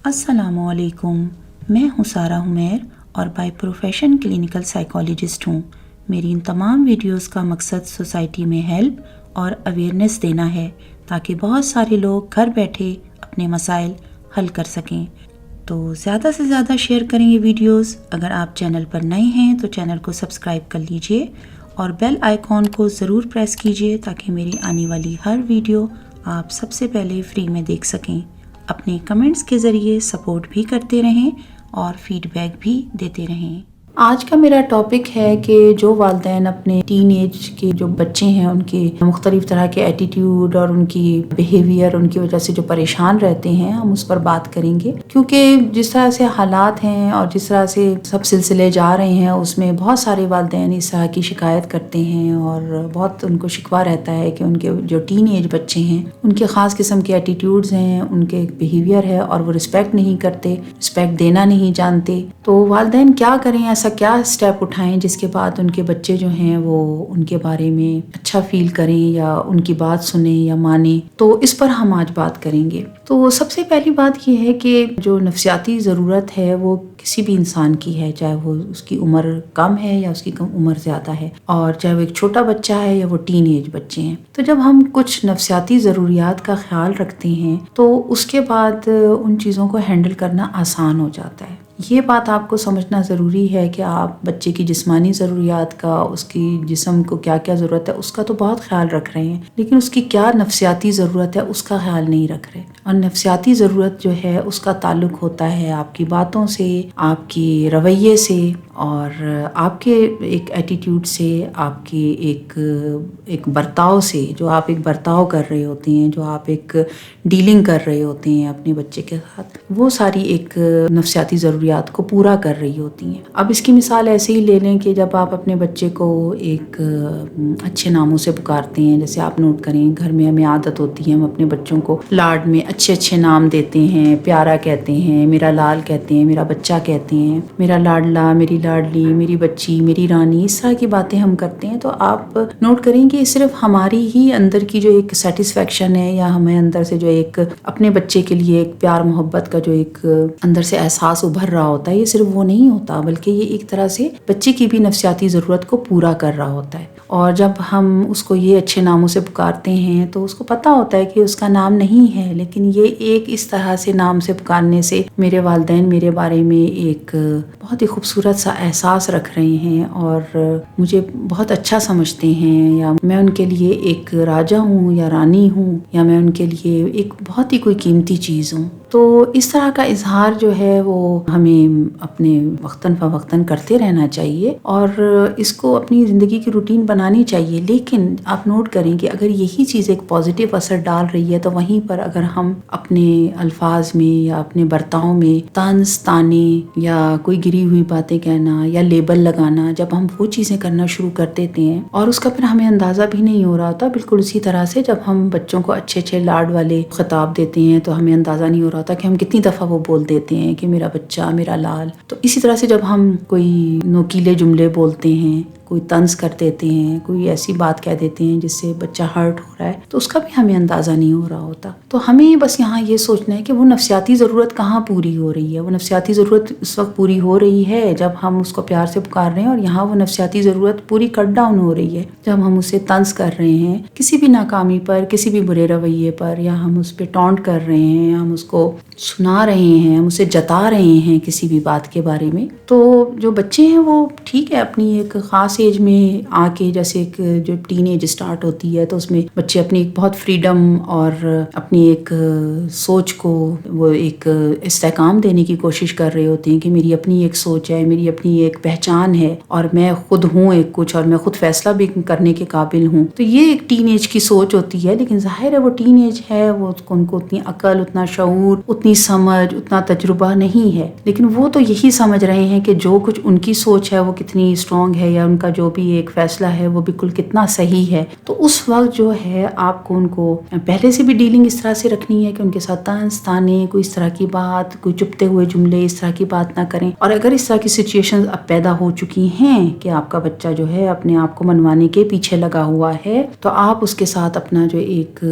السلام علیکم، میں ہوں سارہ حمیر اور بائی پروفیشن کلینکل سائیکالوجسٹ ہوں۔ میری ان تمام ویڈیوز کا مقصد سوسائٹی میں ہیلپ اور اویئرنیس دینا ہے تاکہ بہت سارے لوگ گھر بیٹھے اپنے مسائل حل کر سکیں۔ تو زیادہ سے زیادہ شیئر کریں یہ ویڈیوز۔ اگر آپ چینل پر نئے ہیں تو چینل کو سبسکرائب کر لیجئے اور بیل آئیکن کو ضرور پریس کیجئے تاکہ میری آنے والی ہر ویڈیو آپ سب سے پہلے فری میں دیکھ سکیں۔ اپنے کمنٹس کے ذریعے سپورٹ بھی کرتے رہیں اور فیڈ بیک بھی دیتے رہیں۔ آج کا میرا ٹاپک ہے کہ جو والدین اپنے ٹین ایج کے جو بچے ہیں ان کے مختلف طرح کے ایٹیٹیوڈ اور ان کی بیہیویئر ان کی وجہ سے جو پریشان رہتے ہیں، ہم اس پر بات کریں گے، کیونکہ جس طرح سے حالات ہیں اور جس طرح سے سب سلسلے جا رہے ہیں اس میں بہت سارے والدین اس طرح کی شکایت کرتے ہیں اور بہت ان کو شکوہ رہتا ہے کہ ان کے جو ٹین ایج بچے ہیں ان کے خاص قسم کے ایٹیٹیوڈز ہیں، ان کے بیہیویئر ہے اور وہ رسپیکٹ نہیں کرتے، رسپیکٹ دینا نہیں جانتے۔ تو والدین کیا کریں، ایسا کیا سٹیپ اٹھائیں جس کے بعد ان کے بچے جو ہیں وہ ان کے بارے میں اچھا فیل کریں یا ان کی بات سنیں یا مانیں؟ تو اس پر ہم آج بات کریں گے۔ تو سب سے پہلی بات یہ ہے کہ جو نفسیاتی ضرورت ہے وہ کسی بھی انسان کی ہے، چاہے وہ اس کی عمر کم ہے یا اس کی عمر زیادہ ہے، اور چاہے وہ ایک چھوٹا بچہ ہے یا وہ ٹین ایج بچے ہیں۔ تو جب ہم کچھ نفسیاتی ضروریات کا خیال رکھتے ہیں تو اس کے بعد ان چیزوں کو ہینڈل کرنا آسان ہو جاتا ہے۔ یہ بات آپ کو سمجھنا ضروری ہے کہ آپ بچے کی جسمانی ضروریات کا، اس کی جسم کو کیا کیا ضرورت ہے اس کا تو بہت خیال رکھ رہے ہیں، لیکن اس کی کیا نفسیاتی ضرورت ہے اس کا خیال نہیں رکھ رہے۔ اور نفسیاتی ضرورت جو ہے اس کا تعلق ہوتا ہے آپ کی باتوں سے، آپ کی رویے سے اور آپ کے ایک ایٹیٹیوڈ سے، آپ کی ایک برتاؤ سے، جو آپ ایک برتاؤ کر رہے ہوتے ہیں، جو آپ ایک ڈیلنگ کر رہے ہوتے ہیں اپنے بچے کے ساتھ، وہ ساری ایک نفسیاتی ضروریات کو پورا کر رہی ہوتی ہیں۔ اب اس کی مثال ایسے ہی لے لیں کہ جب آپ اپنے بچے کو ایک اچھے ناموں سے پکارتے ہیں، جیسے آپ نوٹ کریں گھر میں ہمیں عادت ہوتی ہے ہم اپنے بچوں کو لاڈ میں اچھے اچھے نام دیتے ہیں، پیارا کہتے ہیں، میرا لال کہتے ہیں، میرا بچہ کہتے ہیں، میرا لاڈلا، میری لاڈلی، میری بچی، میری رانی، اس طرح کی باتیں ہم کرتے ہیں۔ تو آپ نوٹ کریں کہ صرف ہماری ہی اندر کی جو ایک سیٹسفیکشن ہے یا ہمیں اندر سے جو ایک اپنے بچے کے لیے ایک پیار محبت کا جو ایک اندر سے احساس ابھر رہا ہوتا ہے، یہ صرف وہ نہیں ہوتا بلکہ یہ ایک طرح سے بچے کی بھی نفسیاتی ضرورت کو پورا کر رہا ہوتا ہے۔ اور جب ہم اس کو یہ اچھے ناموں سے پکارتے ہیں تو اس کو پتہ ہوتا ہے کہ اس کا نام نہیں ہے، لیکن یہ ایک اس طرح سے نام سے پکارنے سے میرے والدین میرے بارے میں ایک بہت ہی خوبصورت سا احساس رکھ رہے ہیں اور مجھے بہت اچھا سمجھتے ہیں، یا میں ان کے لیے ایک راجا ہوں یا رانی ہوں، یا میں ان کے لیے ایک بہت ہی کوئی قیمتی چیز ہوں۔ تو اس طرح کا اظہار جو ہے وہ ہمیں اپنے وقتاً فوقتاً کرتے رہنا چاہیے اور اس کو اپنی زندگی کی روٹین بنانی چاہیے۔ لیکن آپ نوٹ کریں کہ اگر یہی چیز ایک پازیٹیو اثر ڈال رہی ہے تو وہیں پر اگر ہم اپنے الفاظ میں یا اپنے برتاؤ میں طنز طانے یا کوئی گری ہوئی باتیں کہنا یا لیبل لگانا، جب ہم وہ چیزیں کرنا شروع کر دیتے ہیں اور اس کا پھر ہمیں اندازہ بھی نہیں ہو رہا ہوتا، بالکل اسی طرح سے جب ہم بچوں کو اچھے اچھے لاڈ والے خطاب دیتے ہیں تو ہمیں اندازہ نہیں ہو رہا ہوتا کہ ہم کتنی دفعہ وہ بول دیتے ہیں کہ میرا بچہ، میرا لال۔ تو اسی طرح سے جب ہم کوئی نوکیلے جملے بولتے ہیں، کوئی طنز کر دیتے ہیں، کوئی ایسی بات کہہ دیتے ہیں جس سے بچہ ہرٹ ہو رہا ہے، تو اس کا بھی ہمیں اندازہ نہیں ہو رہا ہوتا۔ تو ہمیں بس یہاں یہ سوچنا ہے کہ وہ نفسیاتی ضرورت کہاں پوری ہو رہی ہے۔ وہ نفسیاتی ضرورت اس وقت پوری ہو رہی ہے جب ہم اس کو پیار سے پکار رہے ہیں، اور یہاں وہ نفسیاتی ضرورت پوری کٹ ڈاؤن ہو رہی ہے جب ہم اسے طنز کر رہے ہیں کسی بھی ناکامی پر، کسی بھی برے رویے پر، یا ہم اس پہ ٹونٹ کر رہے ہیں، ہم اس کو سنا رہے ہیں، ہم اسے جتا رہے ہیں کسی بھی بات کے بارے میں۔ تو جو بچے ہیں وہ ٹھیک ہے اپنی ایک خاص ایج میں آ کے، جیسے ایک جو ٹین ایج سٹارٹ ہوتی ہے تو اس میں بچے اپنی ایک بہت فریڈم اور اپنی ایک سوچ کو وہ ایک استحکام دینے کی کوشش کر رہے ہوتے ہیں کہ میری اپنی ایک سوچ ہے، میری اپنی ایک پہچان ہے اور میں خود ہوں ایک کچھ، اور میں خود فیصلہ بھی کرنے کے قابل ہوں۔ تو یہ ایک ٹین ایج کی سوچ ہوتی ہے، لیکن ظاہر ہے وہ ٹین ایج ہے، وہ ان کو اتنی عقل، اتنا شعور، اتنی سمجھ، اتنا تجربہ نہیں ہے، لیکن وہ تو یہی سمجھ رہے ہیں کہ جو کچھ ان کی سوچ ہے وہ کتنی اسٹرانگ ہے، یا ان کا جو بھی ایک فیصلہ ہے وہ بالکل کتنا صحیح ہے۔ تو اس وقت جو ہے آپ کو ان کو پہلے سے بھی ڈیلنگ اس طرح سے رکھنی ہے کہ ان کے ساتھ طنز طانے، کوئی اس طرح کی بات، کوئی چپتے ہوئے جملے، اس طرح کی بات نہ کریں۔ اور اگر اس طرح کی سچویشن اب پیدا ہو چکی ہیں کہ آپ کا بچہ جو ہے اپنے آپ کو منوانے کے پیچھے لگا ہوا ہے، تو آپ اس کے ساتھ اپنا جو ایک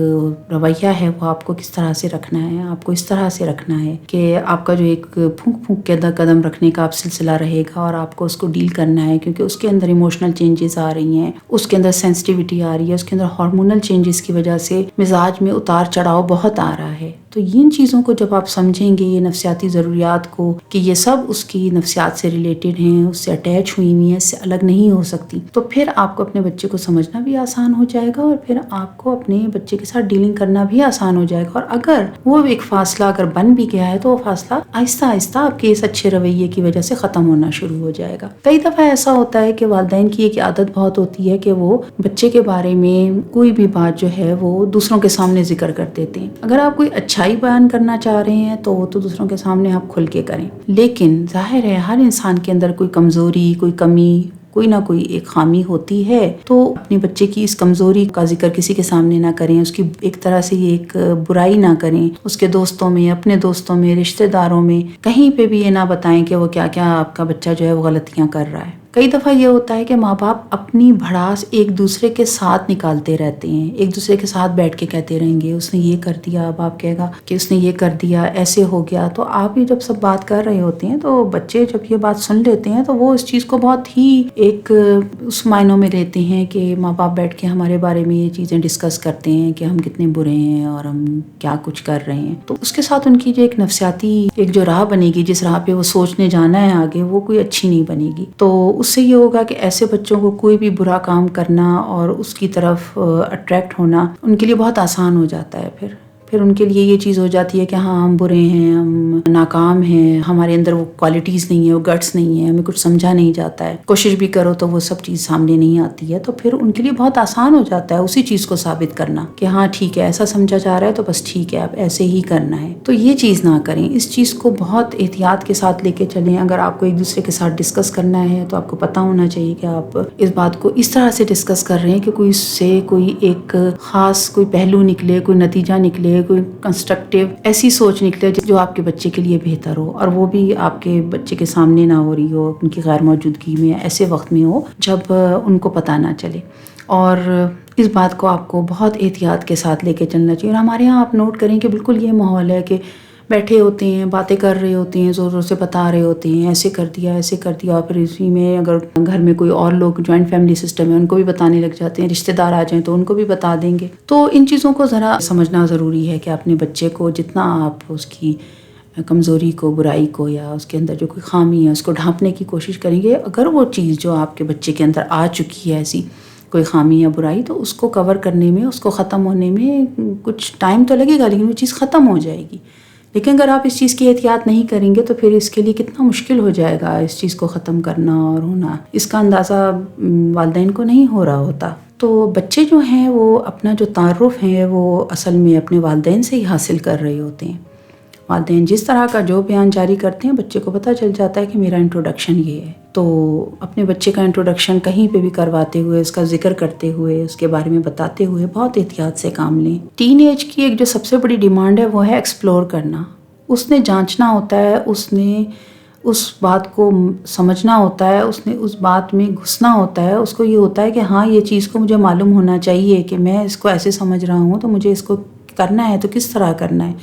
رویہ ہے وہ آپ کو کس طرح سے رکھنا ہے۔ آپ کو اس طرح طرح سے رکھنا ہے کہ آپ کا جو ایک پھونک پھونک کے قدم رکھنے کا آپ سلسلہ رہے گا اور آپ کو اس کو ڈیل کرنا ہے، کیونکہ اس کے اندر ایموشنل چینجز آ رہی ہیں، اس کے اندر سینسٹیوٹی آ رہی ہے، اس کے اندر ہارمونل چینجز کی وجہ سے مزاج میں اتار چڑھاؤ بہت آ رہا ہے. تو ان چیزوں کو جب آپ سمجھیں گے، یہ نفسیاتی ضروریات کو، کہ یہ سب اس کی نفسیات سے ریلیٹڈ ہیں، اس سے اٹیچ ہوئی ہوئی ہیں، اس سے الگ نہیں ہو سکتی، تو پھر آپ کو اپنے بچے کو سمجھنا بھی آسان ہو جائے گا، اور پھر آپ کو اپنے بچے کے ساتھ ڈیلنگ کرنا بھی آسان ہو جائے گا. اور اگر وہ ایک فاصلہ اگر بن بھی گیا ہے تو وہ فاصلہ آہستہ آہستہ آپ کے اس اچھے رویے کی وجہ سے ختم ہونا شروع ہو جائے گا. کئی دفعہ ایسا ہوتا ہے کہ والدین کی ایک عادت بہت ہوتی ہے کہ وہ بچے کے بارے میں کوئی بھی بات جو ہے وہ دوسروں کے سامنے ذکر کر دیتے ہیں. اگر آپ کوئی اچھائی بیان کرنا چاہ رہے ہیں تو وہ تو دوسروں کے سامنے آپ کھل کے کریں، لیکن ظاہر ہے ہر انسان کے اندر کوئی کمزوری، کوئی کمی، کوئی نہ کوئی ایک خامی ہوتی ہے. تو اپنے بچے کی اس کمزوری کا ذکر کسی کے سامنے نہ کریں، اس کی ایک طرح سے یہ ایک برائی نہ کریں، اس کے دوستوں میں، اپنے دوستوں میں، رشتہ داروں میں کہیں پہ بھی یہ نہ بتائیں کہ وہ کیا کیا آپ کا بچہ جو ہے وہ غلطیاں کر رہا ہے. کئی دفعہ یہ ہوتا ہے کہ ماں باپ اپنی بھڑاس ایک دوسرے کے ساتھ نکالتے رہتے ہیں، ایک دوسرے کے ساتھ بیٹھ کے کہتے رہیں گے اس نے یہ کر دیا، باپ کہے گا کہ اس نے یہ کر دیا، ایسے ہو گیا. تو آپ ہی جب سب بات کر رہے ہوتے ہیں تو بچے جب یہ بات سن لیتے ہیں تو وہ اس چیز کو بہت ہی ایک اس معنوں میں لیتے ہیں کہ ماں باپ بیٹھ کے ہمارے بارے میں یہ چیزیں ڈسکس کرتے ہیں کہ ہم کتنے برے ہیں اور ہم کیا کچھ کر رہے ہیں. تو اس کے ساتھ ان کی جو ایک نفسیاتی ایک جو راہ بنے گی، جس راہ پہ وہ سوچنے جانا ہے آگے، وہ کوئی اچھی نہیں بنے گی. تو اس سے یہ ہوگا کہ ایسے بچوں کو کوئی بھی برا کام کرنا اور اس کی طرف اٹریکٹ ہونا ان کے لیے بہت آسان ہو جاتا ہے. پھر ان کے لیے یہ چیز ہو جاتی ہے کہ ہاں ہم برے ہیں، ہم ناکام ہیں، ہمارے اندر وہ کوالٹیز نہیں ہے، وہ گٹس نہیں ہے، ہمیں کچھ سمجھا نہیں جاتا ہے، کوشش بھی کرو تو وہ سب چیز سامنے نہیں آتی ہے. تو پھر ان کے لیے بہت آسان ہو جاتا ہے اسی چیز کو ثابت کرنا کہ ہاں ٹھیک ہے، ایسا سمجھا جا رہا ہے تو بس ٹھیک ہے، اب ایسے ہی کرنا ہے. تو یہ چیز نہ کریں، اس چیز کو بہت احتیاط کے ساتھ لے کے چلیں. اگر آپ کو ایک دوسرے کے ساتھ ڈسکس کرنا ہے تو آپ کو پتہ ہونا چاہیے کہ آپ اس بات کو اس طرح سے ڈسکس کر رہے ہیں کہ کوئی اس سے کوئی ایک خاص کوئی پہلو نکلے، کوئی نتیجہ نکلے، کوئی کنسٹرکٹیو ایسی سوچ نکلے جو آپ کے بچے کے لیے بہتر ہو، اور وہ بھی آپ کے بچے کے سامنے نہ ہو رہی ہو، ان کی غیر موجودگی میں، ایسے وقت میں ہو جب ان کو پتہ نہ چلے. اور اس بات کو آپ کو بہت احتیاط کے ساتھ لے کے چلنا چاہیے. اور ہمارے یہاں آپ نوٹ کریں کہ بالکل یہ ماحول ہے کہ بیٹھے ہوتے ہیں، باتیں کر رہے ہوتے ہیں، زور زور سے بتا رہے ہوتے ہیں ایسے کر دیا، ایسے کر دیا، اور پھر اسی میں اگر گھر میں کوئی اور لوگ جوائنٹ فیملی سسٹم ہے ان کو بھی بتانے لگ جاتے ہیں، رشتہ دار آ جائیں تو ان کو بھی بتا دیں گے. تو ان چیزوں کو ذرا سمجھنا ضروری ہے کہ اپنے بچے کو جتنا آپ اس کی کمزوری کو، برائی کو، یا اس کے اندر جو کوئی خامی ہے اس کو ڈھانپنے کی کوشش کریں گے، اگر وہ چیز جو آپ کے بچے کے اندر آ چکی ہے ایسی کوئی خامی یا برائی، تو اس کو کور کرنے میں، اس کو ختم ہونے میں کچھ ٹائم تو لگے گا، لیکن وہ چیز ختم ہو جائے گی. لیکن اگر آپ اس چیز کی احتیاط نہیں کریں گے تو پھر اس کے لیے کتنا مشکل ہو جائے گا اس چیز کو ختم کرنا اور ہونا. اس کا اندازہ والدین کو نہیں ہو رہا ہوتا. تو بچے جو ہیں وہ اپنا جو تعارف ہے وہ اصل میں اپنے والدین سے ہی حاصل کر رہے ہوتے ہیں. والدین جس طرح کا جو بیان جاری کرتے ہیں بچے کو پتہ چل جاتا ہے کہ میرا انٹروڈکشن یہ ہے. تو اپنے بچے کا انٹروڈکشن کہیں پہ بھی کرواتے ہوئے، اس کا ذکر کرتے ہوئے، اس کے بارے میں بتاتے ہوئے بہت احتیاط سے کام لیں. ٹین ایج کی ایک جو سب سے بڑی ڈیمانڈ ہے وہ ہے ایکسپلور کرنا. اس نے جانچنا ہوتا ہے، اس نے اس بات کو سمجھنا ہوتا ہے، اس نے اس بات میں گھسنا ہوتا ہے. اس کو یہ ہوتا ہے کہ ہاں یہ چیز کو مجھے معلوم ہونا چاہیے کہ میں اس کو ایسے سمجھ رہا ہوں تو مجھے اس کو کرنا ہے تو کس طرح کرنا ہے.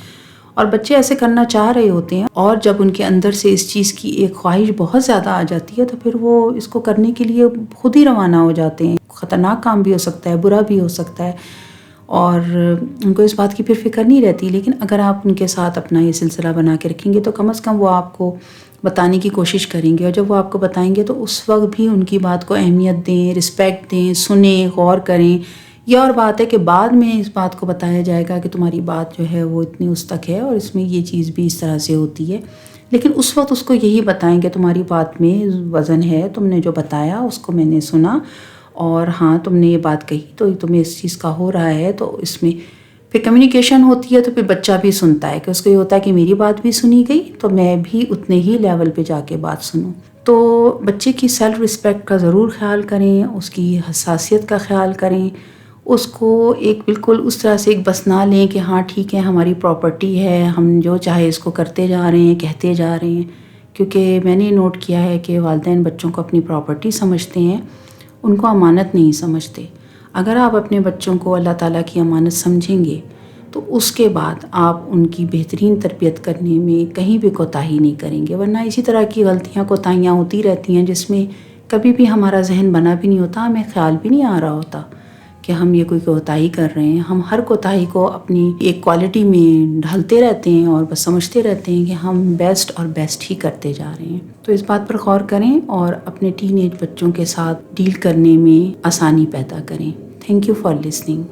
اور بچے ایسے کرنا چاہ رہے ہوتے ہیں، اور جب ان کے اندر سے اس چیز کی ایک خواہش بہت زیادہ آ جاتی ہے تو پھر وہ اس کو کرنے کے لیے خود ہی روانہ ہو جاتے ہیں. خطرناک کام بھی ہو سکتا ہے، برا بھی ہو سکتا ہے، اور ان کو اس بات کی پھر فکر نہیں رہتی. لیکن اگر آپ ان کے ساتھ اپنا یہ سلسلہ بنا کے رکھیں گے تو کم از کم وہ آپ کو بتانے کی کوشش کریں گے، اور جب وہ آپ کو بتائیں گے تو اس وقت بھی ان کی بات کو اہمیت دیں، رسپیکٹ دیں، سنیں، غور کریں. یہ اور بات ہے کہ بعد میں اس بات کو بتایا جائے گا کہ تمہاری بات جو ہے وہ اتنی اس تک ہے اور اس میں یہ چیز بھی اس طرح سے ہوتی ہے. لیکن اس وقت اس کو یہی بتائیں کہ تمہاری بات میں وزن ہے، تم نے جو بتایا اس کو میں نے سنا، اور ہاں تم نے یہ بات کہی تو تمہیں اس چیز کا ہو رہا ہے. تو اس میں پھر کمیونیکیشن ہوتی ہے، تو پھر بچہ بھی سنتا ہے کہ اس کو یہ ہوتا ہے کہ میری بات بھی سنی گئی تو میں بھی اتنے ہی لیول پہ جا کے بات سنوں. تو بچے کی سیلف رسپیکٹ کا ضرور خیال کریں، اس کی حساسیت کا خیال کریں. اس کو ایک بالکل اس طرح سے ایک بس نہ لیں کہ ہاں ٹھیک ہے ہماری پراپرٹی ہے، ہم جو چاہے اس کو کرتے جا رہے ہیں، کہتے جا رہے ہیں. کیونکہ میں نے نوٹ کیا ہے کہ والدین بچوں کو اپنی پراپرٹی سمجھتے ہیں، ان کو امانت نہیں سمجھتے. اگر آپ اپنے بچوں کو اللہ تعالیٰ کی امانت سمجھیں گے تو اس کے بعد آپ ان کی بہترین تربیت کرنے میں کہیں بھی کوتاہی نہیں کریں گے، ورنہ اسی طرح کی غلطیاں کوتاہیاں ہوتی رہتی ہیں جس میں کبھی بھی ہمارا ذہن بنا بھی نہیں ہوتا، ہمیں خیال بھی نہیں آ رہا ہوتا کہ ہم یہ کوئی کوتاہی کر رہے ہیں. ہم ہر کوتاہی کو اپنی ایک کوالٹی میں ڈھالتے رہتے ہیں اور بس سمجھتے رہتے ہیں کہ ہم بیسٹ اور بیسٹ ہی کرتے جا رہے ہیں. تو اس بات پر غور کریں اور اپنے ٹین ایج بچوں کے ساتھ ڈیل کرنے میں آسانی پیدا کریں. Thank you for listening.